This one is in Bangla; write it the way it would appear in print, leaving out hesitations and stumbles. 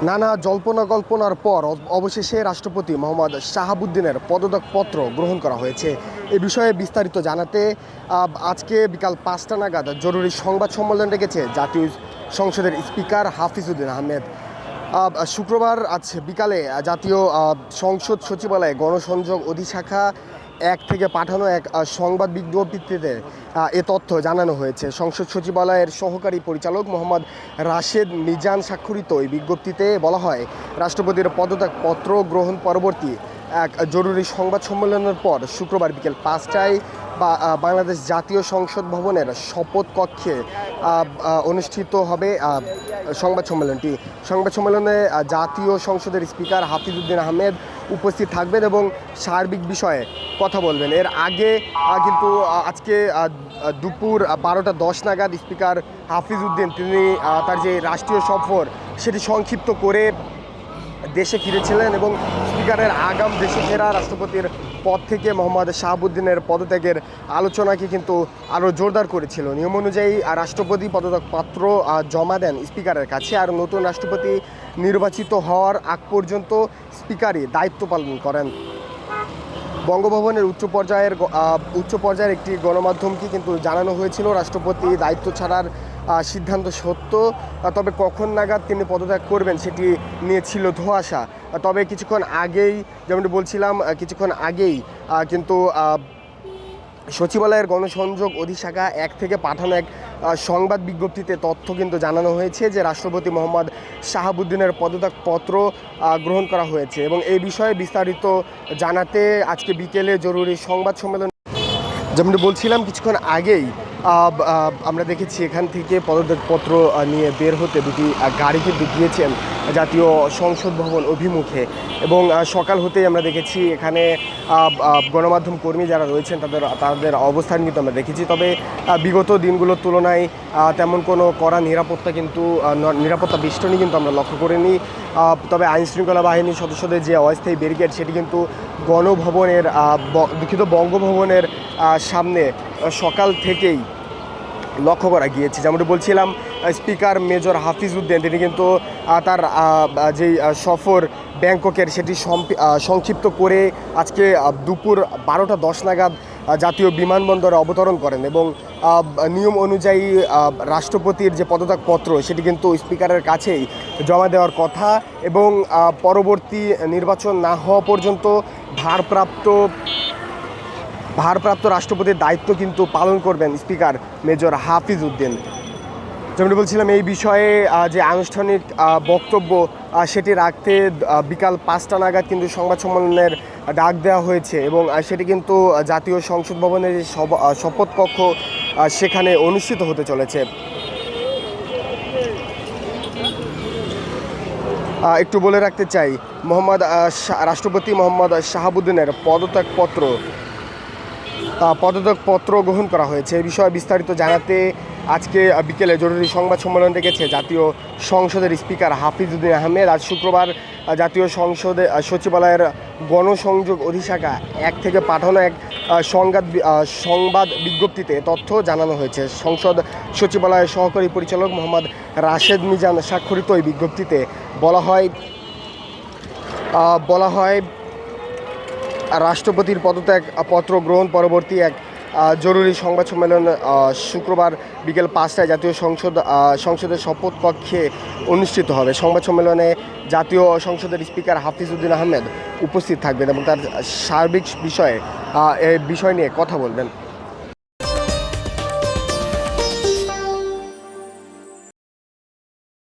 নানা জল্পনা কল্পনার পর অবশেষে রাষ্ট্রপতি মোহাম্মদ শাহাবুদ্দিনের পদত্যাগপত্র গ্রহণ করা হয়েছে। এ বিষয়ে বিস্তারিত জানাতে আজকে বিকাল 5টা নাগাদ জরুরি সংবাদ সম্মেলন রেখেছে জাতীয় সংসদের স্পিকার হাফিজউদ্দিন আহমেদ। শুক্রবার আজ বিকালে জাতীয় সংসদ সচিবালয়ে গণসংযোগ অধিশাখা 1 থেকে পাঠানো এক সংবাদ বিজ্ঞপ্তিতে এ তথ্য জানানো হয়েছে। সংসদ সচিবালয়ের সহকারী পরিচালক মোহাম্মদ রাশেদ মিজান স্বাক্ষরিত এই বিজ্ঞপ্তিতে বলা হয়, রাষ্ট্রপতির পদত্যাগপত্র গ্রহণ পরবর্তী এক জরুরি সংবাদ সম্মেলনের পর শুক্রবার বিকেল 5টায় বাংলাদেশ জাতীয় সংসদ ভবনের শপথ কক্ষে অনুষ্ঠিত হবে সংবাদ সম্মেলনটি। সংবাদ সম্মেলনে জাতীয় সংসদের স্পিকার হাফিজউদ্দিন আহমেদ উপস্থিত থাকবেন এবং সার্বিক বিষয়ে কথা বলবেন। এর আগে কিন্তু আজকে দুপুর 12টা 10 নাগাদ স্পিকার হাফিজউদ্দিন তিনি তার যে রাষ্ট্রীয় সফর সেটি সংক্ষিপ্ত করে দেশে ফিরেছিলেন এবং স্পিকারের আগাম দেশে ফেরা রাষ্ট্রপতির পদ থেকে মোহাম্মদ শাহাবুদ্দিনের পদত্যাগের আলোচনাকে কিন্তু আরও জোরদার করেছিল। নিয়ম অনুযায়ী রাষ্ট্রপতি পদত্যাগপত্র জমা দেন স্পিকারের কাছে, আর নতুন রাষ্ট্রপতি নির্বাচিত হওয়ার আগ পর্যন্ত স্পিকারই দায়িত্ব পালন করেন। বঙ্গভবনের উচ্চ পর্যায়ের একটি গণমাধ্যমকে কিন্তু জানানো হয়েছিল, রাষ্ট্রপতি দায়িত্ব ছাড়ার সিদ্ধান্ত সত্য, তবে কখন নাগাদ তিনি পদত্যাগ করবেন সেটি নিয়ে ছিল ধোঁয়াশা। তবে কিছুক্ষণ আগেই, যেমনটি বলছিলাম, কিন্তু সচিবালয়ের গণসংযোগ অধিশাখা 1 থেকে পাঠানো এক সংবাদ বিজ্ঞপ্তিতে তথ্য কিন্তু জানানো হয়েছে যে রাষ্ট্রপতি মোহাম্মদ শাহাবুদ্দিনের পদত্যাগপত্র গ্রহণ করা হয়েছে এবং এই বিষয়ে বিস্তারিত জানাতে আজকে বিকেলে জরুরি সংবাদ সম্মেলন, যেমনটি বলছিলাম কিছুক্ষণ আগেই আমরা দেখেছি এখান থেকে পদত্যাগপত্র নিয়ে বের হতে দুটি গাড়ি কিন্তু গিয়েছেন জাতীয় সংসদ ভবন অভিমুখে এবং সকাল হতেই আমরা দেখেছি এখানে গণমাধ্যম কর্মী যারা রয়েছেন তাদের অবস্থান কিন্তু আমরা দেখেছি। তবে বিগত দিনগুলোর তুলনায় তেমন কোনো কড়া নিরাপত্তা বেষ্টনী কিন্তু আমরা লক্ষ্য করিনি। তবে আইনশৃঙ্খলা বাহিনীর সদস্যদের যে অস্থায়ী ব্যারিকেড সেটি কিন্তু বঙ্গভবনের সামনে সকাল থেকেই লক্ষ্য করা গিয়েছে। যেমনটি বলছিলাম, স্পিকার মেজর হাফিজউদ্দিন তিনি কিন্তু তার যেই সফর ব্যাংককের সেটি সংক্ষিপ্ত করে আজকে দুপুর 12টা 10 নাগাদ জাতীয় বিমানবন্দরে অবতরণ করেন এবং নিয়ম অনুযায়ী রাষ্ট্রপতির যে পদত্যাগপত্র সেটি কিন্তু স্পিকারের কাছেই জমা দেওয়ার কথা এবং পরবর্তী নির্বাচন না হওয়া পর্যন্ত ভারপ্রাপ্ত রাষ্ট্রপতির দায়িত্ব কিন্তু পালন করবেন স্পিকার মেজর হাফিজউদ্দিন। যেমন বলছিলাম, এই বিষয়ে যে আনুষ্ঠানিক বক্তব্য সেটি রাখতে বিকাল 5টা নাগাদ কিন্তু সংবাদ সম্মেলনের ডাক দেওয়া হয়েছে এবং সেটি কিন্তু জাতীয় সংসদ ভবনের যে শপথ কক্ষ সেখানে অনুষ্ঠিত হতে চলেছে। একটু বলে রাখতে চাই, রাষ্ট্রপতি মোহাম্মদ শাহাবুদ্দিনের পদত্যাগপত্র গ্রহণ করা হয়েছে। এই বিষয়ে বিস্তারিত জানাতে আজকে বিকেলে জরুরি সংবাদ সম্মেলন রেখেছে জাতীয় সংসদের স্পিকার হাফিজউদ্দিন আহমেদ। আজ শুক্রবার জাতীয় সংসদে সচিবালয়ের গণসংযোগ অধিশাখা 1 থেকে পাঠানো এক সংবাদ বিজ্ঞপ্তিতে তথ্য জানানো হয়েছে। সংসদ সচিবালয়ের সহকারী পরিচালক মোহাম্মদ রাশেদ মিজান স্বাক্ষরিত এই বিজ্ঞপ্তিতে বলা হয় রাষ্ট্রপতির পদত্যাগপত্র গ্রহণ পরবর্তী এক জরুরি সংবাদ সম্মেলন শুক্রবার বিকেল 5টায় জাতীয় সংসদের শপথ কক্ষে অনুষ্ঠিত হবে। সংবাদ সম্মেলনে জাতীয় সংসদের স্পিকার হাফিজউদ্দিন আহমেদ উপস্থিত থাকবেন এবং তার সার্বিক বিষয় নিয়ে কথা বলবেন।